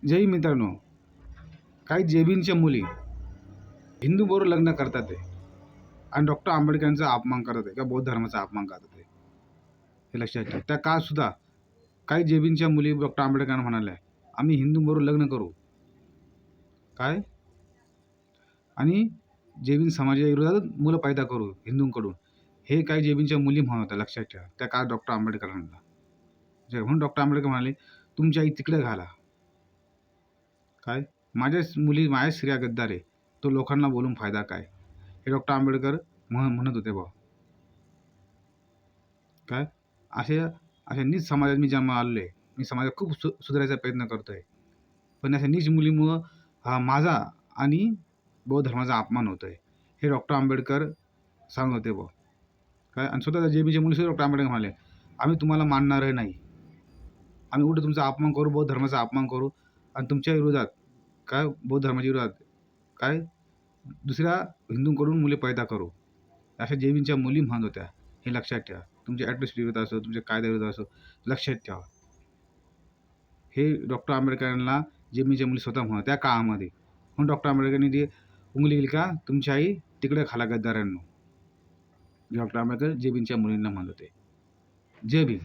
जय मित्रांनो, काही जेबींच्या मुली हिंदूबरोबर लग्न करतात आहे आणि डॉक्टर आंबेडकरांचा अपमान करत आहे किंवा बौद्ध धर्माचा अपमान करत आहे. हे लक्षात ठेवा. त्या काळात सुद्धा काही जेबींच्या मुली डॉक्टर आंबेडकरांना म्हणाल्या, आम्ही हिंदूबरोबर लग्न करू काय आणि जेबीन समाजाच्या विरोधात मुलं पैदा करू हिंदूंकडून. हे काही जेबींच्या मुली म्हणत होत्या. लक्षात ठेवा. त्या काळात डॉक्टर आंबेडकरांना म्हणून डॉक्टर आंबेडकर म्हणाले, तुमची आई तिकडे घाला. काय माझ्याच मुली माझ्याच स्त्रिया गद्दार आहे, तो लोकांना बोलून फायदा काय, हे डॉक्टर आंबेडकर म्हणत होते बा. काय असे अशा नीच समाजात मी जन्म आलेलो आहे. मी समाजात खूप सुधारायचा प्रयत्न करतो आहे, पण अशा नीच मुलीमुळं हा माझा आणि बौद्ध धर्माचा अपमान होतो आहे, हे डॉक्टर आंबेडकर सांगत होते बा. काय आणि स्वतः जेबीचे मुली डॉक्टर आंबेडकर म्हणाले, आम्ही तुम्हाला मानणार नाही, आम्ही उलट तुमचा अपमान करू, बौद्ध धर्माचा अपमान करू आणि तुमच्या विरोधात काय बौद्ध धर्माच्या विरोधात काय दुसऱ्या हिंदूंकडून मुले पैदा करू. अशा जेबींच्या मुली म्हणत होत्या. हे लक्षात ठेवा. तुमच्या ॲट्रॉसिटी विरोधात असो, तुमच्या कायद्याविरोधात असो, लक्षात ठेवा. हे डॉक्टर आंबेडकरांना जेबींच्या मुली स्वतः म्हणत त्या काळामध्ये. म्हणून डॉक्टर आंबेडकरांनी ती उंगली केली का, तुमची आई तिकडे खाला गद्दारांनो. डॉक्टर आंबेडकर जेबींच्या मुलींना म्हणत होते. जय भीम.